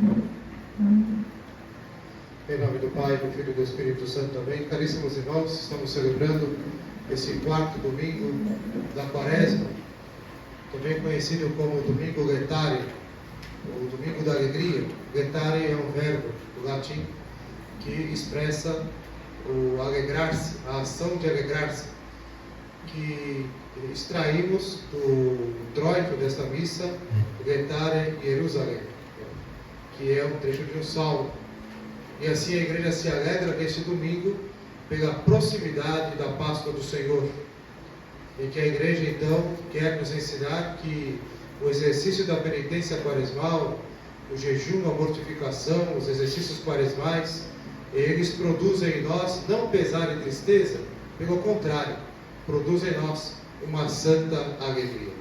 Em nome do Pai, do Filho e do Espírito Santo também. Caríssimos irmãos, estamos celebrando esse quarto domingo da Quaresma, também conhecido como Domingo Laetare, ou Domingo da Alegria. Laetare é um verbo do latim que expressa o alegrar-se, a ação de alegrar-se, que extraímos do introito desta missa, Laetare Jerusalém, que é um trecho de um salmo. E assim a igreja se alegra neste domingo pela proximidade da Páscoa do Senhor. E que a igreja então quer nos ensinar que o exercício da penitência quaresmal, o jejum, a mortificação, os exercícios quaresmais, eles produzem em nós não pesar e tristeza, pelo contrário, produzem em nós uma santa alegria.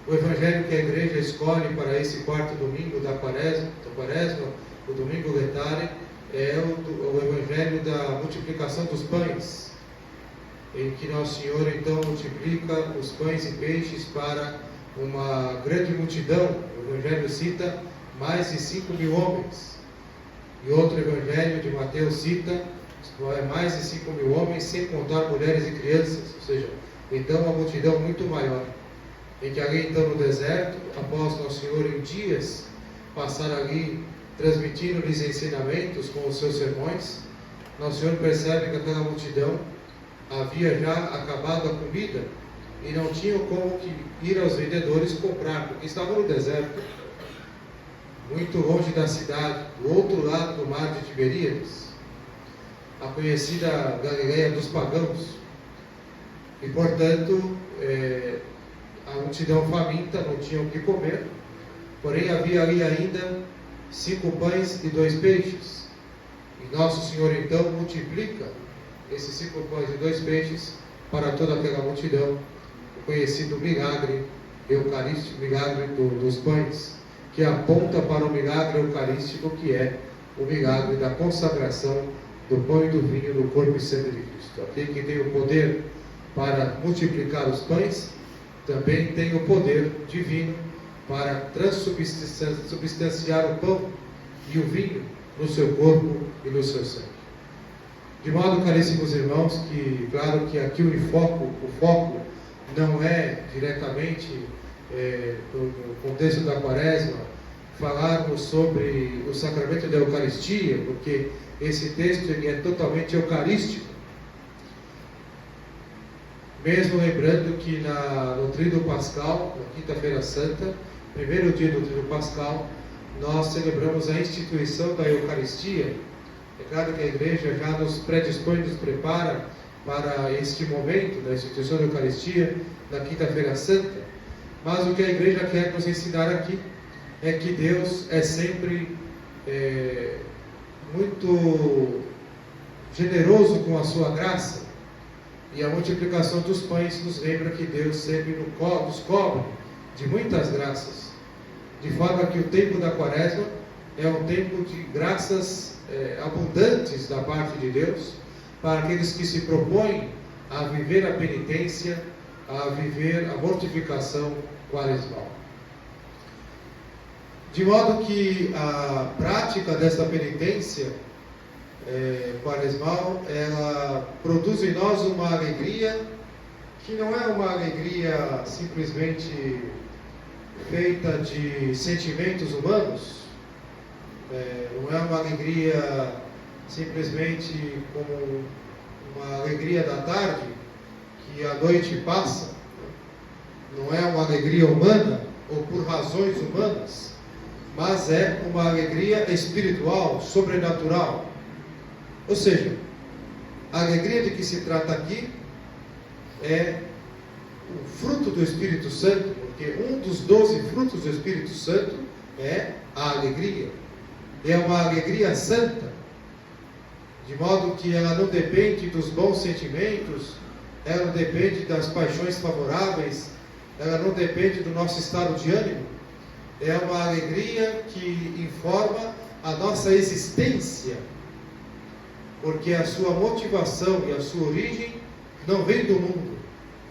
O evangelho que a igreja escolhe para esse quarto domingo da Quaresma, o domingo Laetare, é o evangelho da multiplicação dos pães, em que Nosso Senhor então multiplica os pães e peixes para uma grande multidão. O evangelho cita mais de 5.000 homens, e outro evangelho de Mateus cita mais de 5.000 homens, sem contar mulheres e crianças, ou seja, então uma multidão muito maior, em que ali então no deserto, após Nosso Senhor em dias passar ali transmitindo-lhes ensinamentos com os seus sermões, Nosso Senhor percebe que aquela multidão havia já acabado a comida e não tinham como ir aos vendedores comprar, porque estavam no deserto, muito longe da cidade, do outro lado do mar de Tiberíades, a conhecida Galileia dos pagãos. E portanto, a multidão faminta não tinha o que comer, porém havia ali ainda 5 pães e 2 peixes. E Nosso Senhor então multiplica esses 5 pães e 2 peixes para toda aquela multidão, o conhecido milagre eucarístico, milagre dos pães, que aponta para o milagre eucarístico, que é o milagre da consagração do pão e do vinho no corpo e sangue de Cristo. Aquele que tem o poder para multiplicar os pães, também tem o poder divino para transubstanciar o pão e o vinho no seu corpo e no seu sangue. De modo, caríssimos irmãos, que claro que aqui o foco não é diretamente no contexto da Quaresma falarmos sobre o sacramento da Eucaristia, porque esse texto ele é totalmente eucarístico. Mesmo lembrando que no Tríduo Pascal, na Quinta-feira Santa, primeiro dia do Tríduo Pascal, nós celebramos a instituição da Eucaristia. É claro que a igreja já nos predispõe, nos prepara para este momento da instituição da Eucaristia, na Quinta-feira Santa, mas o que a igreja quer nos ensinar aqui é que Deus é sempre muito generoso com a sua graça, e a multiplicação dos pães nos lembra que Deus sempre nos cobre de muitas graças, de forma que o tempo da Quaresma é um tempo de graças abundantes da parte de Deus, para aqueles que se propõem a viver a penitência, a viver a mortificação quaresmal. De modo que a prática desta penitência quaresmal, ela produz em nós uma alegria que não é uma alegria simplesmente feita de sentimentos humanos, não é uma alegria simplesmente como uma alegria da tarde, que a noite passa, não é uma alegria humana ou por razões humanas, mas é uma alegria espiritual, sobrenatural. Ou seja, a alegria de que se trata aqui é o fruto do Espírito Santo, porque um dos 12 frutos do Espírito Santo é a alegria. É uma alegria santa, de modo que ela não depende dos bons sentimentos, ela não depende das paixões favoráveis, ela não depende do nosso estado de ânimo. É uma alegria que informa a nossa existência, porque a sua motivação e a sua origem não vem do mundo,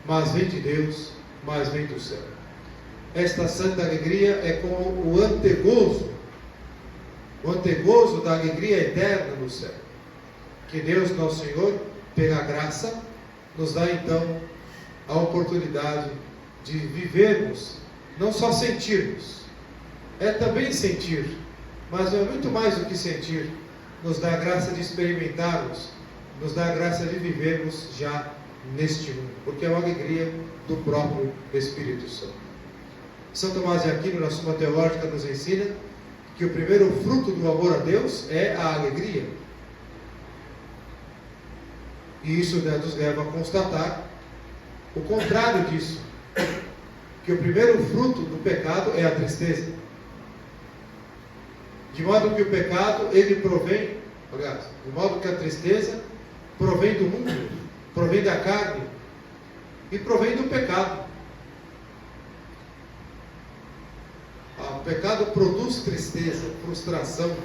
mas vem de Deus, mas vem do céu. Esta santa alegria é como o antegozo o antegozo da alegria eterna no céu. Que Deus, nosso Senhor, pela graça, nos dá então a oportunidade de vivermos, não só sentirmos, é também sentir, mas é muito mais do que sentir, nos dá a graça de experimentarmos, nos dá a graça de vivermos já neste mundo, porque é uma alegria do próprio Espírito Santo. São Tomás de Aquino, na Suma Teológica, nos ensina que o primeiro fruto do amor a Deus é a alegria. E isso nos leva a constatar o contrário disso, que o primeiro fruto do pecado é a tristeza. De modo que o pecado, ele provém, aliás, de modo que a tristeza provém do mundo, provém da carne e provém do pecado. O pecado produz tristeza, frustração,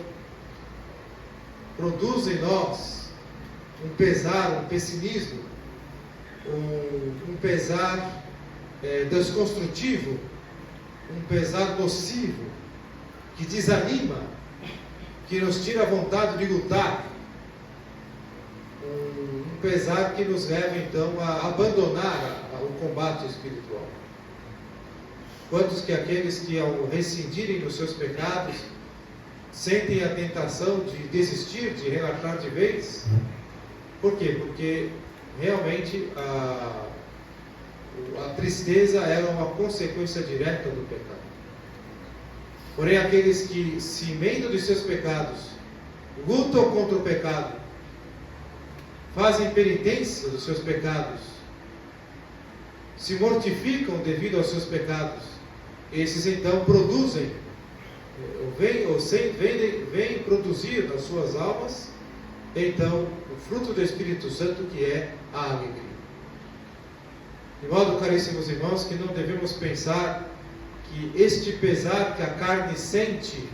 produz em nós um pesar, um pessimismo, um pesar desconstrutivo, um pesar nocivo, que desanima, que nos tira a vontade de lutar, um pesar que nos leva então a abandonar o combate espiritual. Quantos que aqueles que ao rescindirem dos seus pecados sentem a tentação de desistir, de relaxar de vez? Por quê? Porque realmente a tristeza é uma consequência direta do pecado. Porém, aqueles que se emendam dos seus pecados, lutam contra o pecado, fazem penitência dos seus pecados, se mortificam devido aos seus pecados, esses então produzem, vêm produzir nas suas almas, então, o fruto do Espírito Santo, que é a alegria. De modo, caríssimos irmãos, que não devemos pensar que este pesar que a carne sente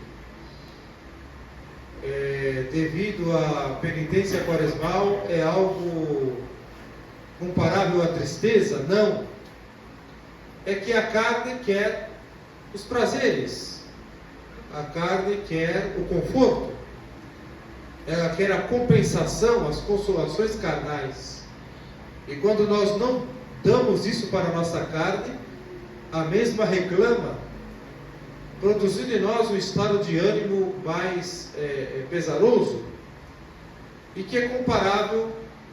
devido à penitência quaresmal é algo comparável à tristeza. Não. É que a carne quer os prazeres, a carne quer o conforto, ela quer a compensação, as consolações carnais. E quando nós não damos isso para a nossa carne, a mesma reclama, produzindo em nós um estado de ânimo mais pesaroso, e que é comparável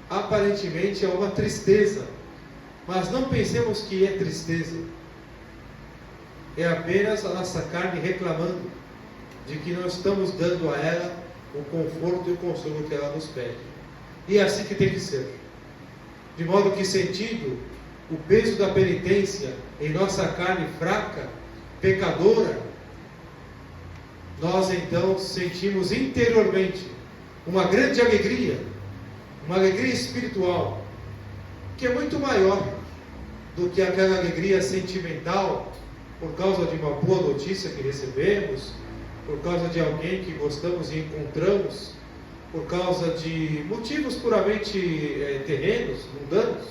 aparentemente a uma tristeza. Mas não pensemos que é tristeza, é apenas a nossa carne reclamando de que não estamos dando a ela o conforto e o consolo que ela nos pede. E é assim que tem que ser. De modo que, sentindo o peso da penitência em nossa carne fraca, pecadora, nós então sentimos interiormente uma grande alegria, uma alegria espiritual, que é muito maior do que aquela alegria sentimental por causa de uma boa notícia que recebemos, por causa de alguém que gostamos e encontramos, por causa de motivos puramente terrenos, mundanos,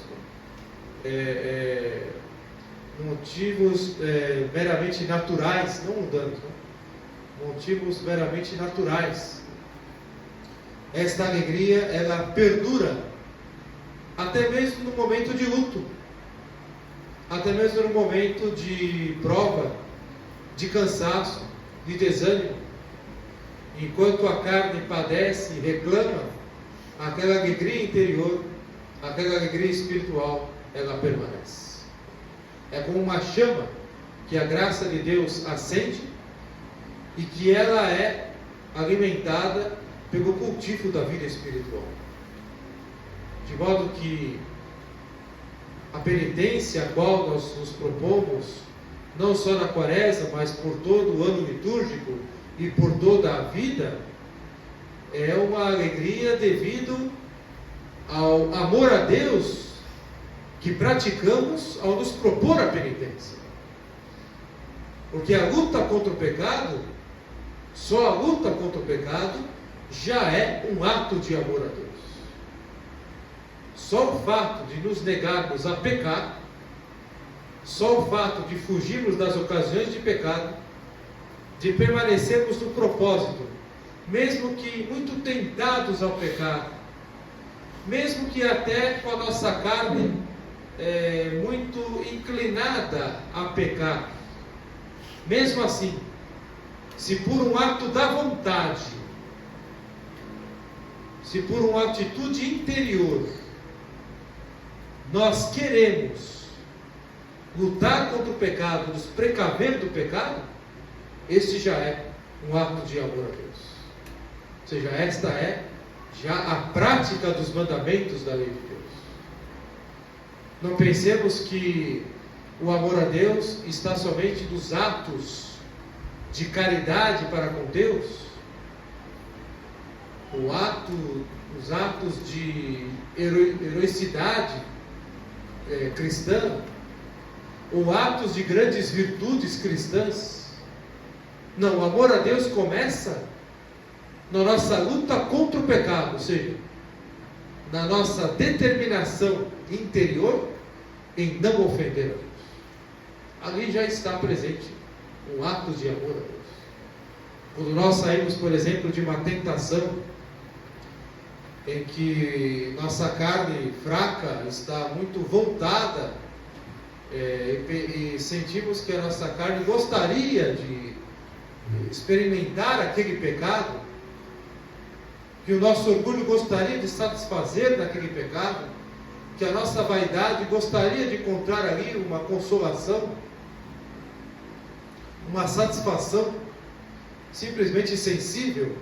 motivos meramente naturais, não mundanos, motivos meramente naturais. Esta alegria, ela perdura até mesmo no momento de luto, até mesmo no momento de prova, de cansaço, de desânimo. Enquanto a carne padece e reclama, aquela alegria interior, aquela alegria espiritual, ela permanece. É como uma chama que a graça de Deus acende e que ela é alimentada pelo cultivo da vida espiritual. De modo que a penitência a qual nós nos propomos, não só na quaresma, mas por todo o ano litúrgico e por toda a vida, é uma alegria devido ao amor a Deus que praticamos ao nos propor a penitência. Porque a luta contra o pecado, só a luta contra o pecado, já é um ato de amor a Deus. Só o fato de nos negarmos a pecar, só o fato de fugirmos das ocasiões de pecado, de permanecermos no propósito mesmo que muito tentados ao pecado, mesmo que até com a nossa carne muito inclinada a pecar, mesmo assim, se por um ato da vontade, se por uma atitude interior, nós queremos lutar contra o pecado, nos precaver do pecado, este já é um ato de amor a Deus. Ou seja, esta é já a prática dos mandamentos da lei de Deus. Não pensemos que o amor a Deus está somente nos atos de caridade para com Deus, os atos de heroicidade cristã, ou atos de grandes virtudes cristãs. Não, o amor a Deus começa na nossa luta contra o pecado, ou seja, na nossa determinação interior em não ofender a Deus. Ali já está presente um ato de amor a Deus. Quando nós saímos, por exemplo, de uma tentação em que nossa carne fraca está muito voltada e sentimos que a nossa carne gostaria de experimentar aquele pecado, que o nosso orgulho gostaria de satisfazer daquele pecado, que a nossa vaidade gostaria de encontrar ali uma consolação, uma satisfação simplesmente sensível,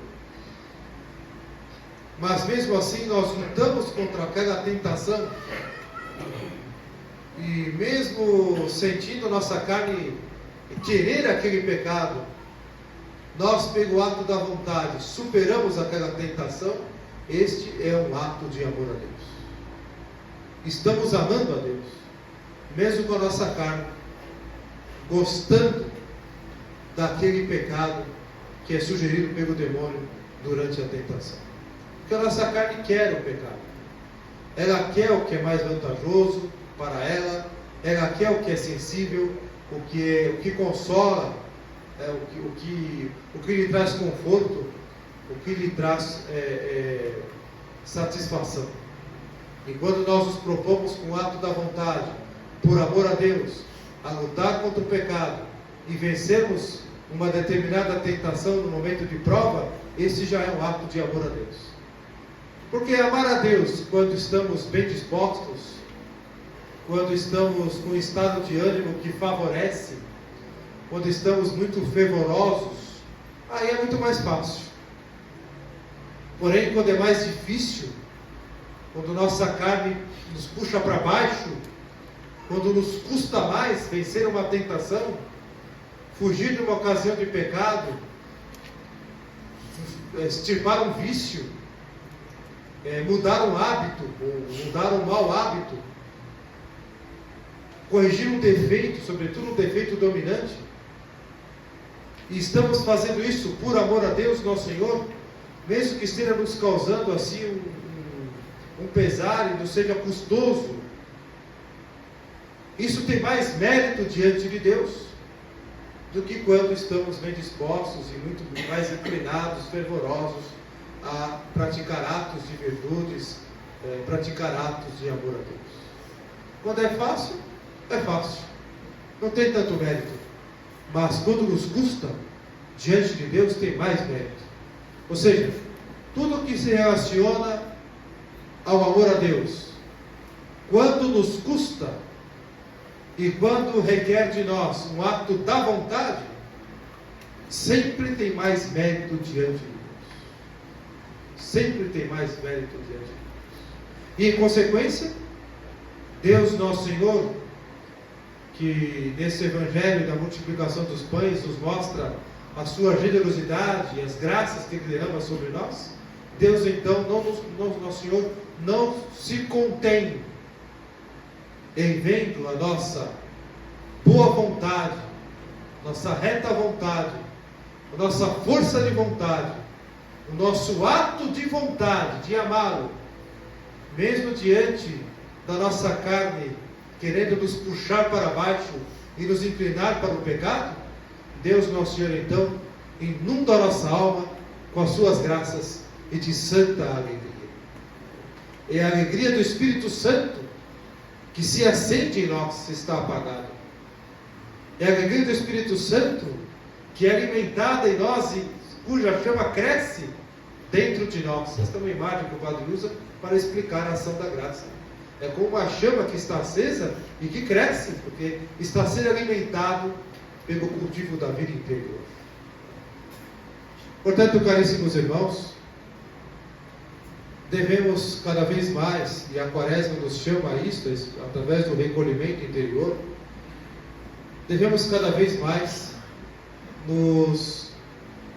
mas mesmo assim nós lutamos contra aquela tentação, e mesmo sentindo nossa carne querer aquele pecado, nós, pelo ato da vontade, superamos aquela tentação. Este é um ato de amor a Deus. Estamos amando a Deus, mesmo com a nossa carne gostando daquele pecado que é sugerido pelo demônio durante a tentação. Porque a nossa carne quer o pecado, ela quer o que é mais vantajoso para ela, ela quer o que é sensível, o que consola, o que lhe traz conforto, o que lhe traz satisfação. E quando nós nos propomos com o ato da vontade, por amor a Deus, a lutar contra o pecado e vencermos uma determinada tentação no momento de prova, esse já é um ato de amor a Deus. Porque amar a Deus quando estamos bem dispostos, quando estamos com um estado de ânimo que favorece, quando estamos muito fervorosos, aí é muito mais fácil. Porém, quando é mais difícil, quando nossa carne nos puxa para baixo, quando nos custa mais vencer uma tentação, fugir de uma ocasião de pecado, extirpar um vício, mudar um hábito, mudar um mau hábito, corrigir um defeito, sobretudo um defeito dominante, e estamos fazendo isso por amor a Deus, nosso Senhor, mesmo que esteja nos causando assim um pesar e não seja custoso, isso tem mais mérito diante de Deus do que quando estamos bem dispostos e muito mais inclinados, fervorosos a praticar atos de virtudes, praticar atos de amor a Deus. Quando é fácil, não tem tanto mérito. Mas quando nos custa, diante de Deus tem mais mérito. Ou seja, tudo que se relaciona ao amor a Deus, quando nos custa e quando requer de nós um ato da vontade, sempre tem mais mérito diante de Deus. Sempre tem mais mérito diante de Deus. E em consequência, Deus nosso Senhor, que nesse evangelho da multiplicação dos pães nos mostra a sua generosidade e as graças que Ele derrama sobre nós, Deus então, nosso Senhor, não se contém em vendo a nossa boa vontade, nossa reta vontade, a nossa força de vontade, o nosso ato de vontade de amá-lo, mesmo diante da nossa carne querendo nos puxar para baixo e nos inclinar para o pecado, Deus nosso Senhor então inunda a nossa alma com as suas graças e de santa alegria. É a alegria do Espírito Santo que se acende em nós se está apagada. É a alegria do Espírito Santo que é alimentada em nós e cuja chama cresce dentro de nós. Esta é uma imagem que o Padre usa para explicar a ação da graça. É como uma chama que está acesa e que cresce, porque está sendo alimentado pelo cultivo da vida interior. Portanto, caríssimos irmãos, devemos cada vez mais, e a Quaresma nos chama a isto, através do recolhimento interior, devemos cada vez mais nos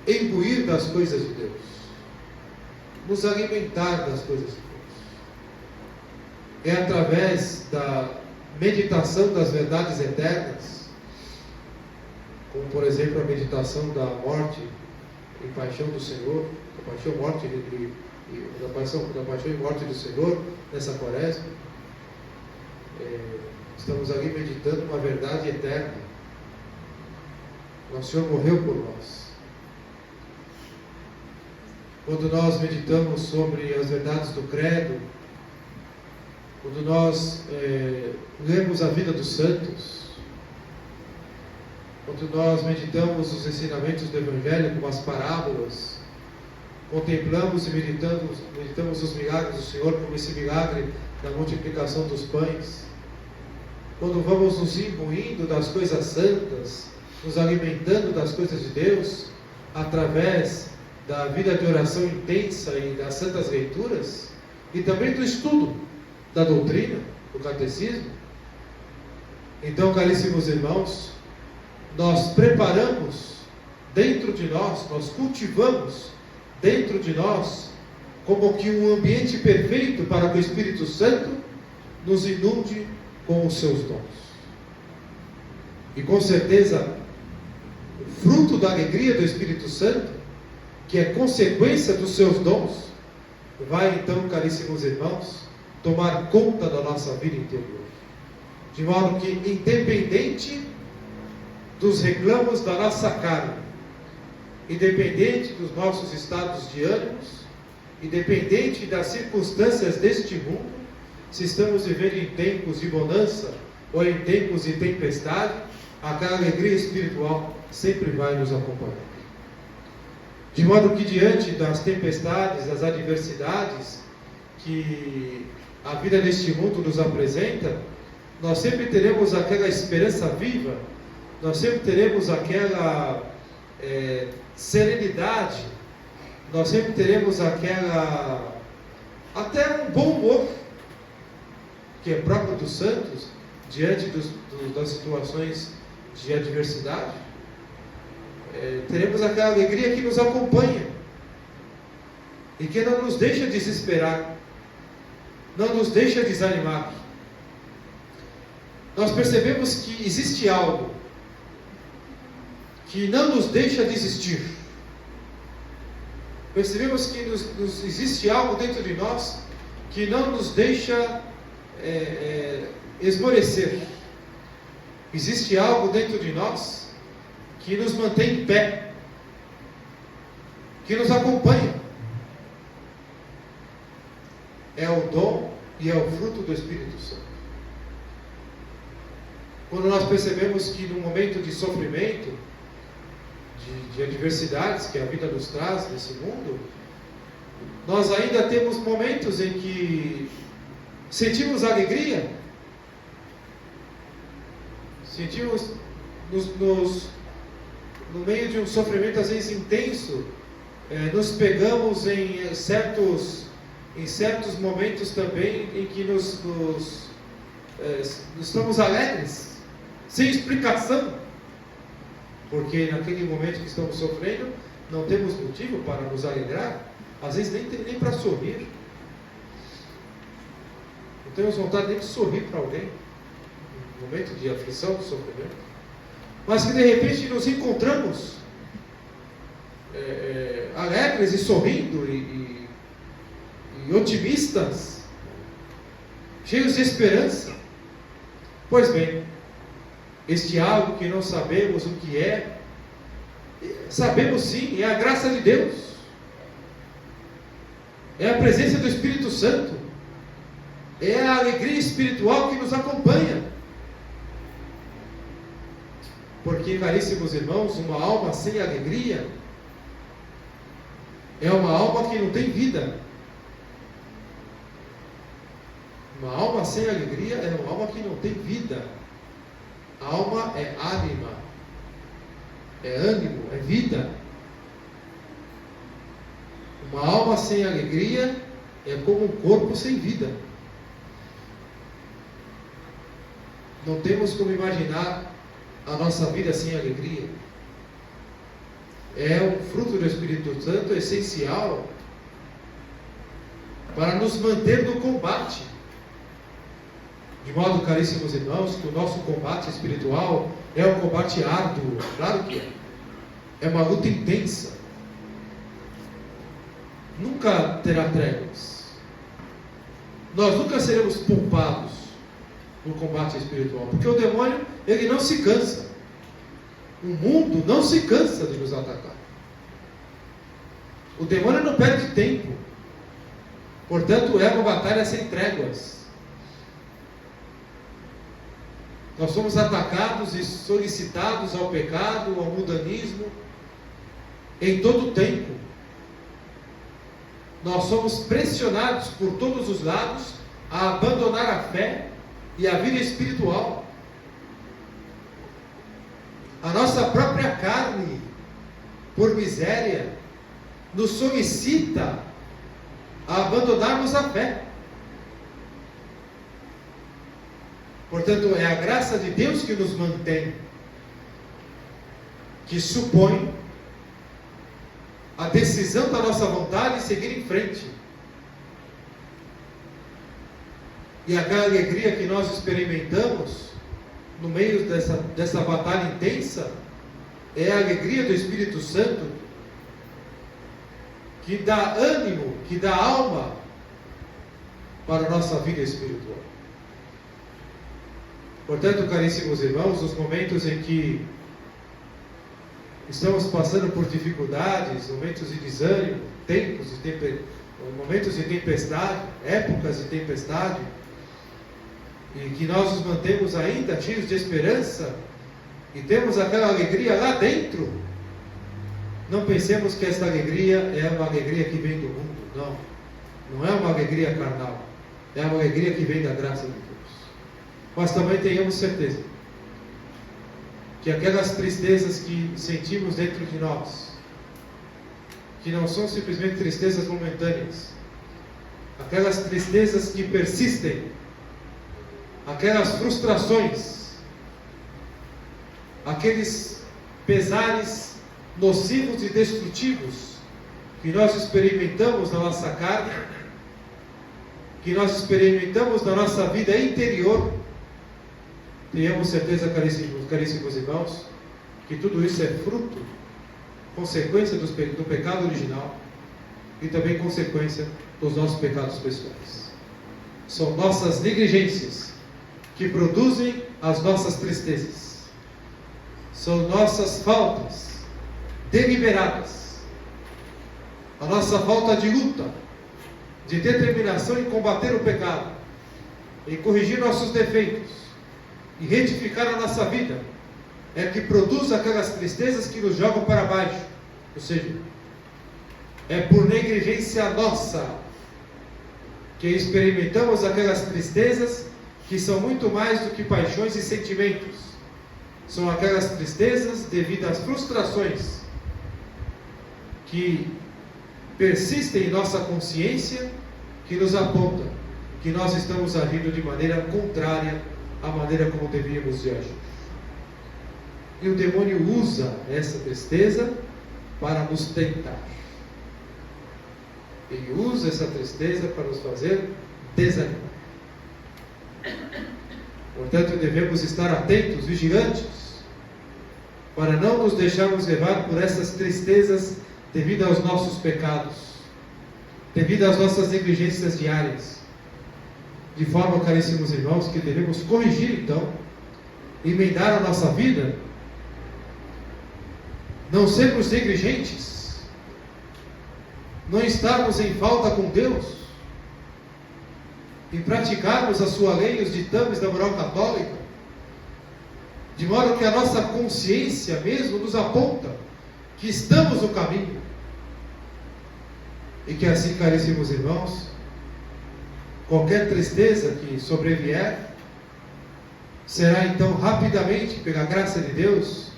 imbuir das coisas de Deus, nos alimentar das coisas de Deus. É através da meditação das verdades eternas, como por exemplo a meditação da morte e paixão do Senhor, da paixão, morte da paixão e morte do Senhor nessa Quaresma. Estamos ali meditando uma verdade eterna. Nosso Senhor morreu por nós. Quando nós meditamos sobre as verdades do credo, quando nós lemos a vida dos santos, quando nós meditamos os ensinamentos do Evangelho como as parábolas, contemplamos e meditamos os milagres do Senhor, como esse milagre da multiplicação dos pães, quando vamos nos imbuindo das coisas santas, nos alimentando das coisas de Deus, através da vida de oração intensa e das santas leituras, e também do estudo da doutrina, do catecismo. Então, caríssimos irmãos, nós preparamos dentro de nós, nós cultivamos dentro de nós, como que um ambiente perfeito para que o Espírito Santo nos inunde com os seus dons. E com certeza, o fruto da alegria do Espírito Santo, que é consequência dos seus dons, vai então, caríssimos irmãos, tomar conta da nossa vida interior. De modo que, independente dos reclamos da nossa carne, independente dos nossos estados de ânimos, independente das circunstâncias deste mundo, se estamos vivendo em tempos de bonança ou em tempos de tempestade, aquela alegria espiritual sempre vai nos acompanhar. De modo que diante das tempestades, das adversidades que a vida neste mundo nos apresenta, nós sempre teremos aquela esperança viva, nós sempre teremos aquela serenidade, nós sempre teremos aquela, até um bom humor, que é próprio dos santos, diante das situações de adversidade. Teremos aquela alegria que nos acompanha, e que não nos deixa desesperar, não nos deixa desanimar. Nós percebemos que existe algo que não nos deixa desistir. Percebemos que existe algo dentro de nós que não nos deixa esmorecer. Existe algo dentro de nós que nos mantém em pé, que nos acompanha. É o dom e é o fruto do Espírito Santo. Quando nós percebemos que no momento de sofrimento, de adversidades que a vida nos traz nesse mundo, nós ainda temos momentos em que sentimos alegria, sentimos no meio de um sofrimento às vezes intenso, nos pegamos em certos momentos também em que estamos alegres, sem explicação, porque naquele momento que estamos sofrendo, não temos motivo para nos alegrar, às vezes nem para sorrir, não temos vontade nem de sorrir para alguém, no momento de aflição, de sofrimento, mas que de repente nos encontramos alegres e sorrindo e otimistas, cheios de esperança. Pois bem, este algo que não sabemos o que é, sabemos sim, é a graça de Deus. é a presença do Espírito Santo, é a alegria espiritual que nos acompanha. Porque, caríssimos irmãos, uma alma sem alegria é uma alma que não tem vida. Uma alma sem alegria é uma alma que não tem vida. A alma é ânima, é ânimo, é vida. Uma alma sem alegria é como um corpo sem vida. Não temos como imaginar a nossa vida sem alegria. É um fruto do Espírito Santo essencial para nos manter no combate. De modo, caríssimos irmãos, que o nosso combate espiritual é um combate árduo, claro que é. É uma luta intensa. Nunca terá tréguas. Nós nunca seremos poupados no combate espiritual, porque o demônio, ele não se cansa. O mundo não se cansa de nos atacar. O demônio não perde tempo. Portanto, é uma batalha sem tréguas. Nós somos atacados e solicitados ao pecado, ao mundanismo, em todo o tempo. Nós somos pressionados por todos os lados a abandonar a fé e a vida espiritual. A nossa própria carne, por miséria, nos solicita a abandonarmos a fé. Portanto, é a graça de Deus que nos mantém, que supõe a decisão da nossa vontade de seguir em frente. E aquela alegria que nós experimentamos no meio dessa batalha intensa é a alegria do Espírito Santo, que dá ânimo, que dá alma para a nossa vida espiritual. Portanto, caríssimos irmãos, os momentos em que estamos passando por dificuldades, momentos de desânimo, momentos de tempestade, épocas de tempestade, e que nós nos mantemos ainda cheios de esperança e temos aquela alegria lá dentro, não pensemos que essa alegria é uma alegria que vem do mundo. Não é uma alegria carnal, é uma alegria que vem da graça de Deus. Mas também tenhamos certeza que aquelas tristezas que sentimos dentro de nós, que não são simplesmente tristezas momentâneas, aquelas tristezas que persistem, aquelas frustrações, aqueles pesares nocivos e destrutivos que nós experimentamos na nossa carne, que nós experimentamos na nossa vida interior, tenhamos certeza, caríssimos irmãos, que tudo isso é fruto, consequência do pecado original e também consequência dos nossos pecados pessoais. São nossas negligências que produzem as nossas tristezas. São nossas faltas deliberadas, a nossa falta de luta, de determinação em combater o pecado, em corrigir nossos defeitos e retificar a nossa vida, é que produz aquelas tristezas que nos jogam para baixo. Ou seja, é por negligência nossa que experimentamos aquelas tristezas que são muito mais do que paixões e sentimentos. São aquelas tristezas devido às frustrações que persistem em nossa consciência, que nos apontam que nós estamos agindo de maneira contrária à maneira como devíamos agir. E o demônio usa essa tristeza para nos tentar. Ele usa essa tristeza para nos fazer desanimar. Portanto, devemos estar atentos, vigilantes, para não nos deixarmos levar por essas tristezas devido aos nossos pecados, devido às nossas negligências diárias. De forma, caríssimos irmãos, que devemos corrigir então, emendar a nossa vida, não sermos negligentes, não estarmos em falta com Deus, em praticarmos a sua lei e os ditames da moral católica, de modo que a nossa consciência mesmo nos aponta que estamos no caminho, e que assim, caríssimos irmãos, qualquer tristeza que sobrevier, será então rapidamente, pela graça de Deus,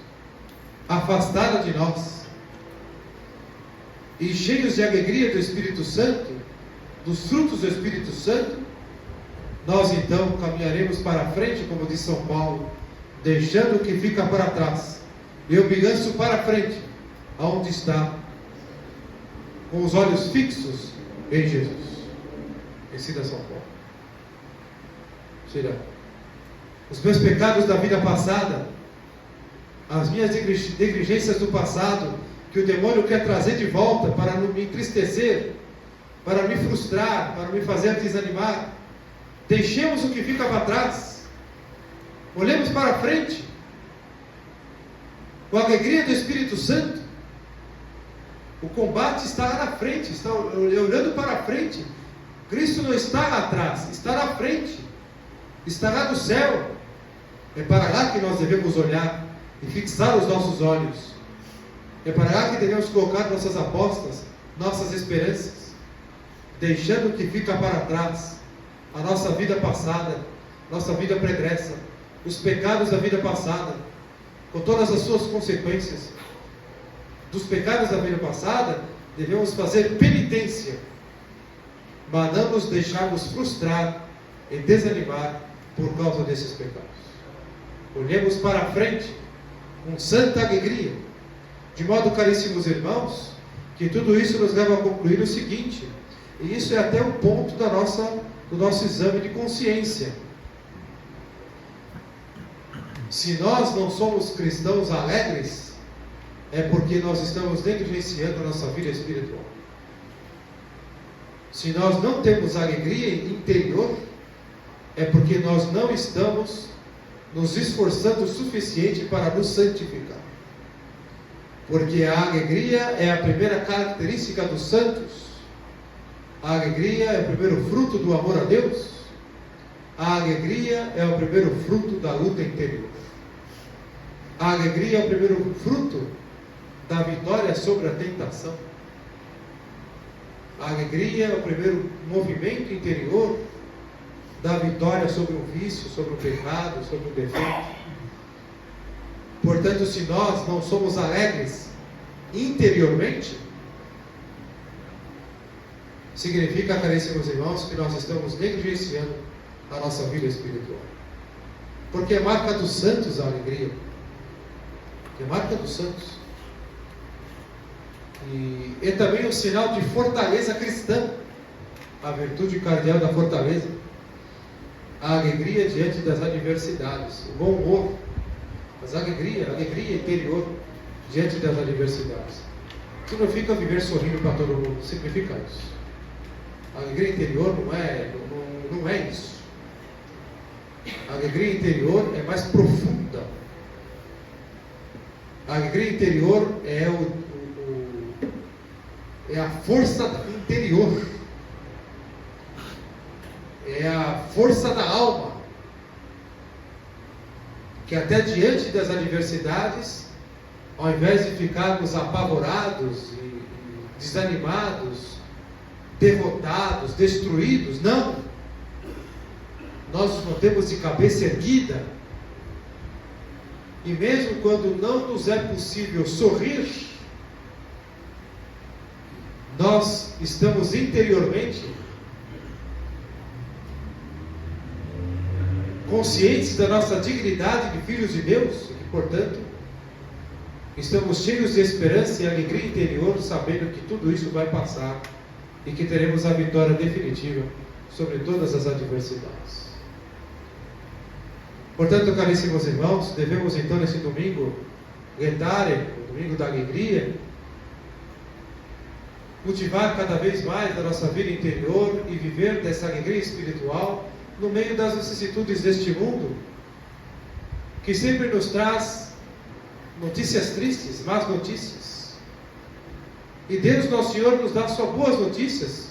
afastada de nós, e cheios de alegria do Espírito Santo, dos frutos do Espírito Santo, nós então caminharemos para a frente, como diz São Paulo, deixando o que fica para trás, e eu me lanço para a frente, aonde está, com os olhos fixos em Jesus. Ensina São Paulo. Tira os meus pecados da vida passada, as minhas negligências do passado, que o demônio quer trazer de volta para me entristecer, para me frustrar, para me fazer desanimar. Deixemos o que fica para trás, olhemos para frente, com a alegria do Espírito Santo. O combate está lá na frente, está olhando para frente. Cristo não está lá atrás, está na frente, está lá no céu. É para lá que nós devemos olhar e fixar os nossos olhos. É para lá que devemos colocar nossas apostas, nossas esperanças, deixando o que fica para trás, a nossa vida passada, nossa vida pregressa, os pecados da vida passada, com todas as suas consequências. Dos pecados da vida passada, devemos fazer penitência, mas não nos deixarmos frustrar e desanimar por causa desses pecados. Olhemos para a frente com santa alegria, de modo, caríssimos irmãos, que tudo isso nos leva a concluir o seguinte, e isso é até o ponto do nosso exame de consciência. Se nós não somos cristãos alegres, é porque nós estamos negligenciando a nossa vida espiritual. Se nós não temos alegria interior, é porque nós não estamos nos esforçando o suficiente para nos santificar. Porque a alegria é a primeira característica dos santos. A alegria é o primeiro fruto do amor a Deus. A alegria é o primeiro fruto da luta interior. A alegria é o primeiro fruto da vitória sobre a tentação. A alegria é o primeiro movimento interior da vitória sobre o vício, sobre o pecado, sobre o defeito. Portanto, se nós não somos alegres interiormente, significa, caríssimos irmãos, que nós estamos negligenciando a nossa vida espiritual. Porque é marca dos santos a alegria. É marca dos santos. E é também um sinal de fortaleza cristã, a virtude cardeal da fortaleza, a alegria diante das adversidades, o bom humor, mas a alegria interior diante das adversidades. Significa viver sorrindo para todo mundo, significa isso. A alegria interior não é isso. A alegria interior é mais profunda. A alegria interior é a força interior, é a força da alma, que até diante das adversidades, ao invés de ficarmos apavorados e desanimados, derrotados, destruídos, não, nós nos mantemos de cabeça erguida, e mesmo quando não nos é possível sorrir, nós estamos interiormente conscientes da nossa dignidade de filhos de Deus, e que, portanto, estamos cheios de esperança e alegria interior, sabendo que tudo isso vai passar e que teremos a vitória definitiva sobre todas as adversidades. Portanto, caríssimos irmãos, devemos então nesse domingo lendário, o domingo da alegria, cultivar cada vez mais a nossa vida interior e viver dessa alegria espiritual no meio das vicissitudes deste mundo, que sempre nos traz notícias tristes, más notícias. E Deus, nosso Senhor, nos dá só boas notícias.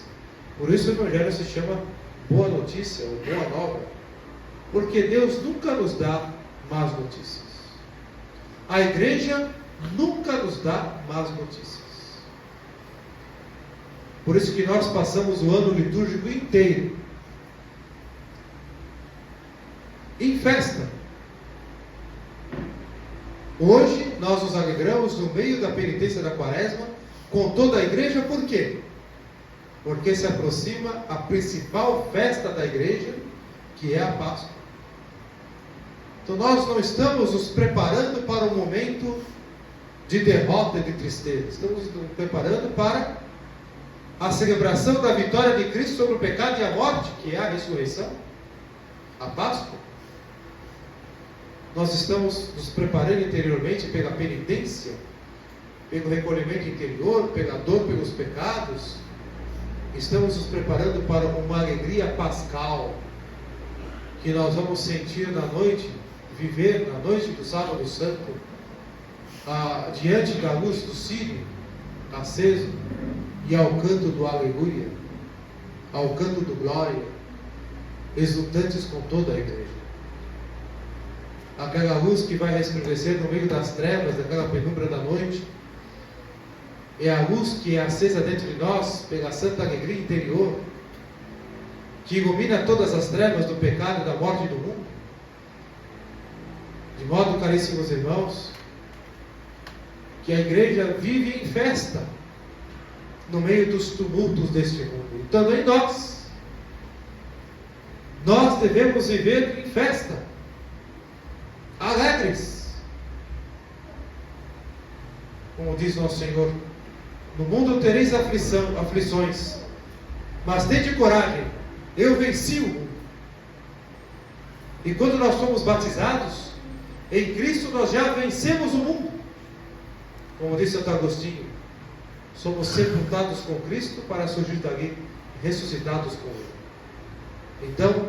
Por isso o Evangelho se chama Boa Notícia ou Boa Nova. Porque Deus nunca nos dá más notícias. A igreja nunca nos dá más notícias. Por isso que nós passamos o ano litúrgico inteiro em festa. Hoje nós nos alegramos no meio da penitência da Quaresma com toda a igreja. Por quê? Porque se aproxima a principal festa da igreja, que é a Páscoa. Então nós não estamos nos preparando para um momento de derrota e de tristeza. Estamos nos preparando para a celebração da vitória de Cristo sobre o pecado e a morte, que é a ressurreição, a Páscoa. Nós estamos nos preparando interiormente pela penitência, pelo recolhimento interior, pela dor pelos pecados. Estamos nos preparando para uma alegria pascal, que nós vamos sentir na noite, viver na noite do Sábado Santo, diante da luz do círio aceso, e ao canto do aleluia, ao canto do glória, exultantes com toda a igreja. Aquela luz que vai resplandecer no meio das trevas, daquela penumbra da noite, é a luz que é acesa dentro de nós pela santa alegria interior, que ilumina todas as trevas do pecado e da morte do mundo. De modo, caríssimos irmãos, que a igreja vive em festa no meio dos tumultos deste mundo. E também nós devemos viver em festa, alegres. Como diz nosso Senhor: no mundo tereis aflições, mas tende coragem, eu venci o mundo. E quando nós somos batizados em Cristo, nós já vencemos o mundo. Como disse Santo Agostinho, somos sepultados com Cristo para surgir dali ressuscitados com Ele. Então,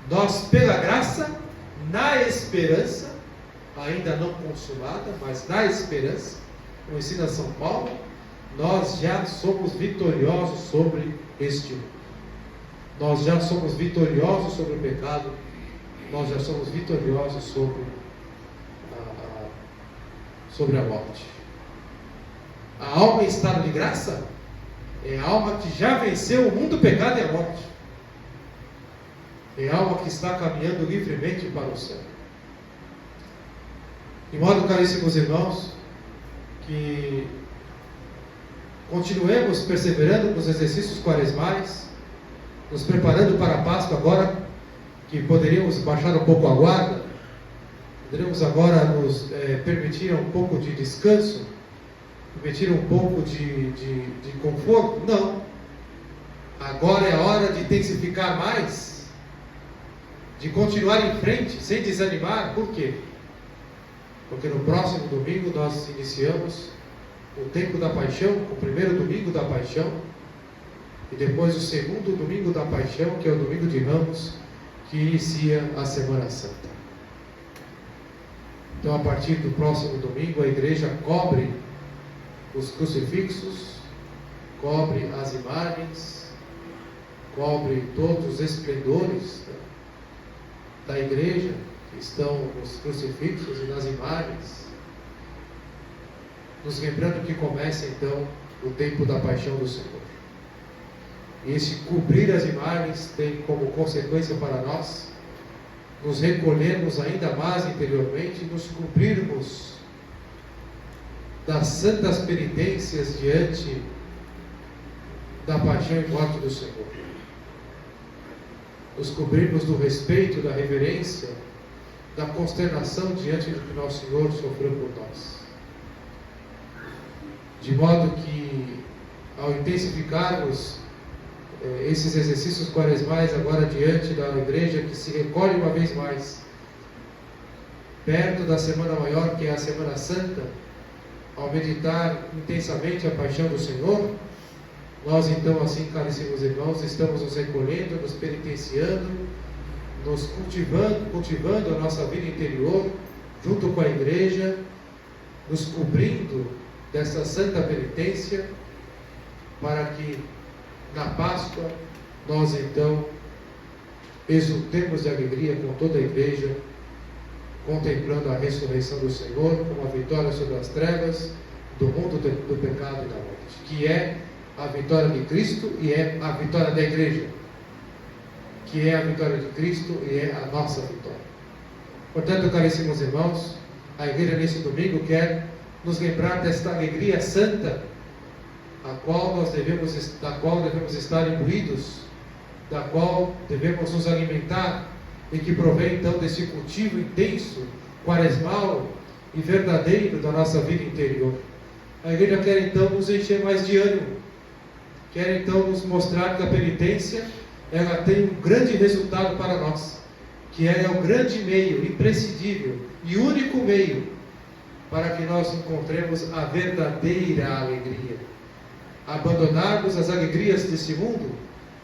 nós, pela graça, na esperança, ainda não consumada, mas na esperança, como ensina São Paulo, nós já somos vitoriosos sobre este mundo. Nós já somos vitoriosos sobre o pecado, nós já somos vitoriosos sobre a morte. A alma em estado de graça é a alma que já venceu o mundo, o pecado e a morte. É a alma que está caminhando livremente para o céu. De modo, caríssimos irmãos, que continuemos perseverando nos exercícios quaresmais, nos preparando para a Páscoa agora, que poderíamos baixar um pouco a guarda, poderíamos agora nos permitir um pouco de descanso, permitir um pouco de conforto. Não. Agora é a hora de intensificar mais, de continuar em frente, sem desanimar. Por quê? Porque no próximo domingo nós iniciamos o tempo da paixão, o primeiro domingo da paixão, e depois o segundo domingo da paixão, que é o domingo de Ramos, que inicia a Semana Santa. Então, a partir do próximo domingo, a igreja cobre os crucifixos, cobre as imagens, cobre todos os esplendores da igreja, que estão nos crucifixos e nas imagens, nos lembrando que começa então o tempo da paixão do Senhor. E esse cobrir as imagens tem como consequência para nós nos recolhermos ainda mais interiormente, nos cobrirmos das santas penitências diante da paixão e morte do Senhor, nos cobrirmos do respeito, da reverência, da consternação diante do que nosso Senhor sofreu por nós, de modo que, ao intensificarmos esses exercícios quaresmais agora diante da igreja, que se recolhe uma vez mais perto da Semana Maior, que é a Semana Santa, ao meditar intensamente a paixão do Senhor, nós então, assim, caríssimos irmãos, estamos nos recolhendo, nos penitenciando, nos cultivando a nossa vida interior junto com a igreja, nos cobrindo dessa santa penitência, para que na Páscoa nós então exultemos de alegria com toda a igreja, contemplando a ressurreição do Senhor, como a vitória sobre as trevas, do mundo, do pecado e da morte, que é a vitória de Cristo e é a vitória da igreja, que é a vitória de Cristo e é a nossa vitória. Portanto, caríssimos irmãos, a igreja nesse domingo quer nos lembrar desta alegria santa, da qual devemos estar imbuídos, da qual devemos nos alimentar, e que provém então desse cultivo intenso, quaresmal e verdadeiro da nossa vida interior. A igreja quer então nos encher mais de ânimo, quer então nos mostrar que a penitência ela tem um grande resultado para nós, que ela é o grande meio, imprescindível e único meio para que nós encontremos a verdadeira alegria. Abandonarmos as alegrias desse mundo,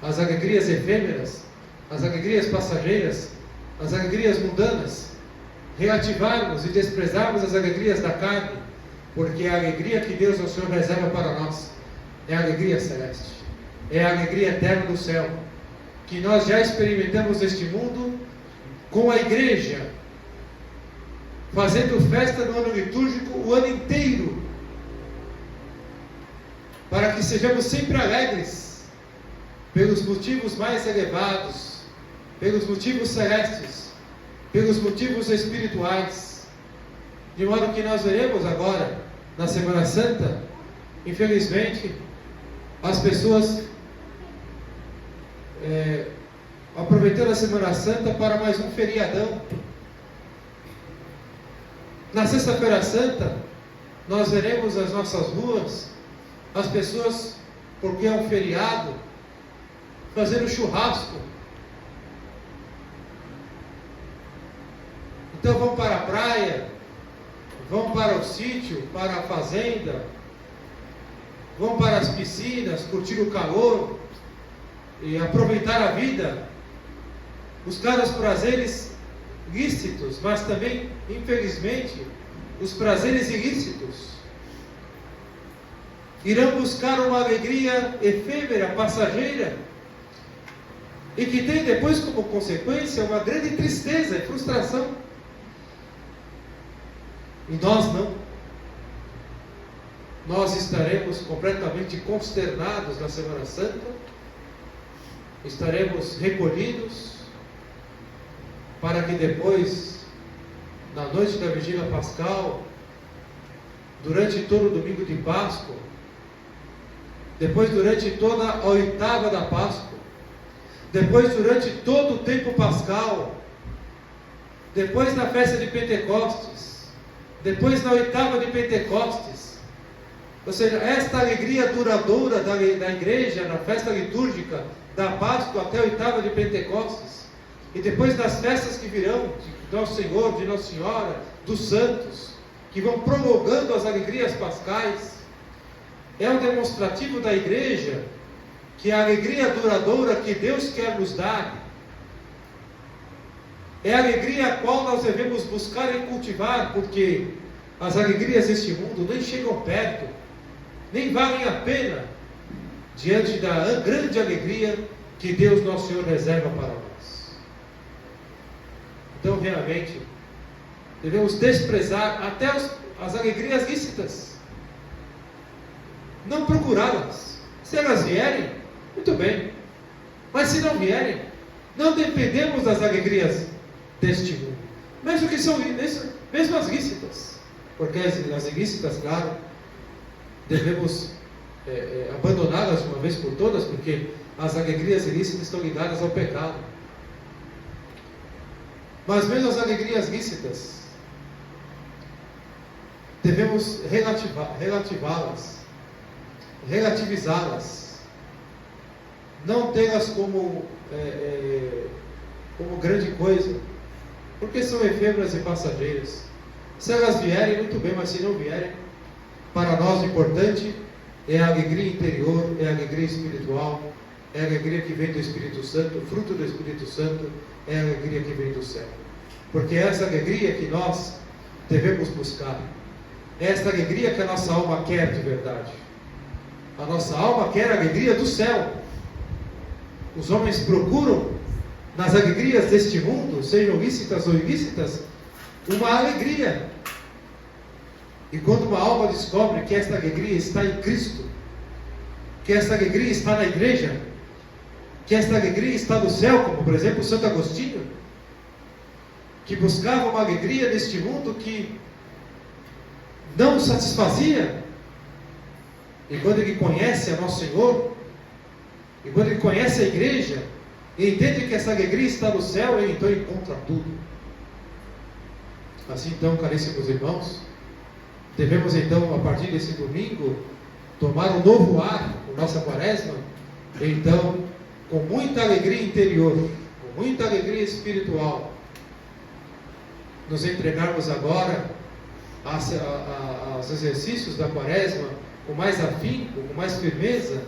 as alegrias efêmeras, as alegrias passageiras, as alegrias mundanas, reativarmos e desprezarmos as alegrias da carne, porque a alegria que Deus, o Senhor, reserva para nós é a alegria celeste, é a alegria eterna do céu, que nós já experimentamos neste mundo com a igreja, fazendo festa no ano litúrgico o ano inteiro, para que sejamos sempre alegres, pelos motivos mais elevados, pelos motivos celestes, pelos motivos espirituais, de modo que nós veremos agora, na Semana Santa, infelizmente, as pessoas aproveitando a Semana Santa para mais um feriadão. Na Sexta-feira Santa, nós veremos as nossas ruas, as pessoas, porque é um feriado, fazendo churrasco. Então vão para a praia, vão para o sítio, para a fazenda, vão para as piscinas, curtir o calor e aproveitar a vida, buscar os prazeres lícitos, mas também, infelizmente, os prazeres ilícitos. Irão buscar uma alegria efêmera, passageira, e que tem depois como consequência uma grande tristeza e frustração. E nós não. Nós estaremos completamente consternados na Semana Santa, estaremos recolhidos, para que depois, na noite da Vigília Pascal, durante todo o domingo de Páscoa, depois durante toda a oitava da Páscoa, depois durante todo o tempo pascal, depois na festa de Pentecostes, depois na oitava de Pentecostes, ou seja, esta alegria duradoura da igreja na festa litúrgica da Páscoa até a oitava de Pentecostes, e depois das festas que virão, de Nosso Senhor, de Nossa Senhora, dos santos, que vão prolongando as alegrias pascais, é um demonstrativo da igreja que a alegria duradoura que Deus quer nos dar é a alegria a qual nós devemos buscar e cultivar, porque as alegrias deste mundo nem chegam perto, nem valem a pena diante da grande alegria que Deus Nosso Senhor reserva para nós. Então, realmente, devemos desprezar até as alegrias lícitas, não procurá-las. Se elas vierem, muito bem, mas se não vierem, não dependemos das alegrias deste mundo, mesmo que são mesmo as lícitas, porque as ilícitas, claro, devemos abandoná-las de uma vez por todas, porque as alegrias ilícitas estão ligadas ao pecado. Mas mesmo as alegrias lícitas, devemos relativá-las, relativizá-las, não tê-las como grande coisa, porque são efêmeras e passageiras. Se elas vierem, muito bem, mas se não vierem, para nós o importante é a alegria interior, é a alegria espiritual, é a alegria que vem do Espírito Santo, o fruto do Espírito Santo é a alegria que vem do céu, porque é essa alegria que nós devemos buscar, É esta alegria que a nossa alma quer de verdade. A nossa alma quer a alegria do céu. Os homens procuram nas alegrias deste mundo, sejam lícitas ou ilícitas, uma alegria. E quando uma alma descobre que esta alegria está em Cristo, que esta alegria está na igreja, que esta alegria está no céu, como por exemplo Santo Agostinho, que buscava uma alegria neste mundo que não o satisfazia, e quando ele conhece a Nosso Senhor, e quando ele conhece a igreja, e entende que essa alegria está no céu, ele então encontra tudo. Assim então, caríssimos irmãos, devemos então, a partir desse domingo, tomar um novo ar com nossa quaresma, e então, com muita alegria interior, com muita alegria espiritual, nos entregarmos agora aos exercícios da quaresma, com mais afinco, com mais firmeza,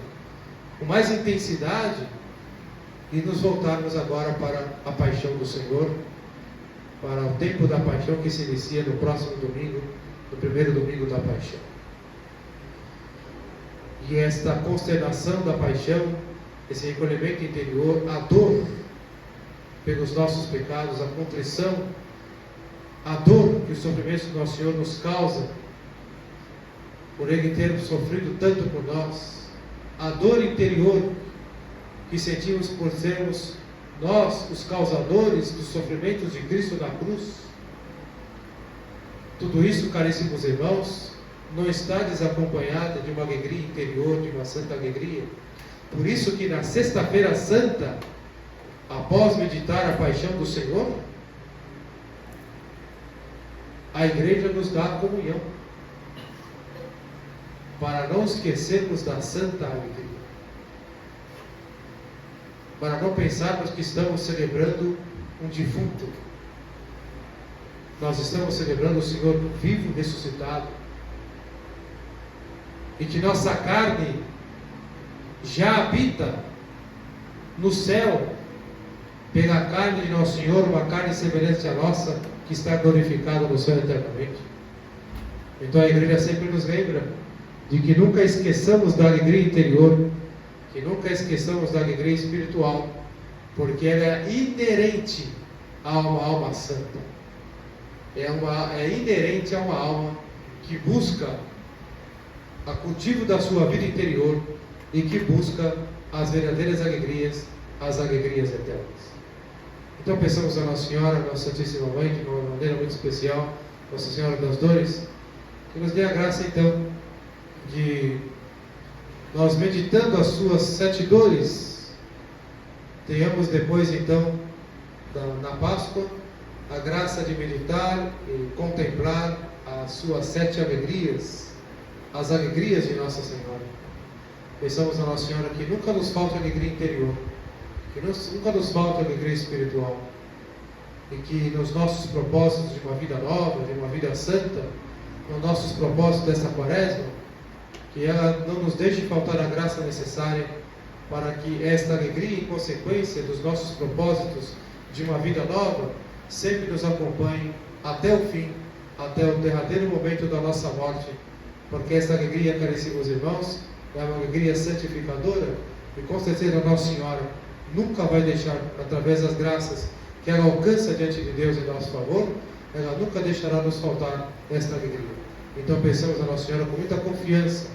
com mais intensidade, e nos voltarmos agora para a paixão do Senhor, para o tempo da paixão que se inicia no próximo domingo, no primeiro domingo da paixão. E esta consternação da paixão, esse recolhimento interior, a dor pelos nossos pecados, a contrição, a dor que o sofrimento do nosso Senhor nos causa, por Ele ter sofrido tanto por nós, a dor interior que sentimos por sermos nós os causadores dos sofrimentos de Cristo na cruz, tudo isso, caríssimos irmãos, não está desacompanhada de uma alegria interior, de uma santa alegria. Por isso que na Sexta-feira Santa, após meditar a paixão do Senhor, a igreja nos dá a comunhão, para não esquecermos da santa alegria, para não pensarmos que estamos celebrando um defunto. Nós estamos celebrando o Senhor vivo, ressuscitado, e que nossa carne já habita no céu, pela carne de nosso Senhor, uma carne semelhante à nossa, que está glorificada no céu eternamente. Então a igreja sempre nos lembra de que nunca esqueçamos da alegria interior, que nunca esqueçamos da alegria espiritual, porque ela é inerente a uma alma santa, é inerente a uma alma que busca a cultivo da sua vida interior e que busca as verdadeiras alegrias, as alegrias eternas. Então pensamos a Nossa Senhora, Nossa Santíssima Mãe, de uma maneira muito especial, Nossa Senhora das Dores, que nos dê a graça então de nós, meditando as suas 7 dores, tenhamos depois então, na Páscoa, a graça de meditar e contemplar as suas 7 alegrias, as alegrias de Nossa Senhora. Pensamos a Nossa Senhora que nunca nos falta alegria interior, que nunca nos falta alegria espiritual, e que nos nossos propósitos de uma vida nova, de uma vida santa, nos nossos propósitos desta quaresma, que ela não nos deixe faltar a graça necessária para que esta alegria, em consequência dos nossos propósitos de uma vida nova, sempre nos acompanhe até o fim, até o derradeiro momento da nossa morte, porque esta alegria, caríssimos irmãos, é uma alegria santificadora, e com certeza Nossa Senhora nunca vai deixar, através das graças que ela alcança diante de Deus em nosso favor, ela nunca deixará nos faltar esta alegria. Então pensamos a Nossa Senhora com muita confiança,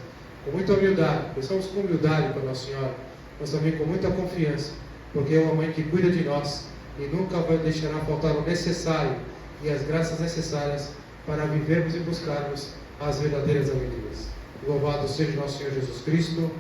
com muita humildade, pensamos com humildade para Nossa Senhora, mas também com muita confiança, porque é uma mãe que cuida de nós e nunca vai deixar faltar o necessário e as graças necessárias para vivermos e buscarmos as verdadeiras alegrias. Louvado seja nosso Senhor Jesus Cristo.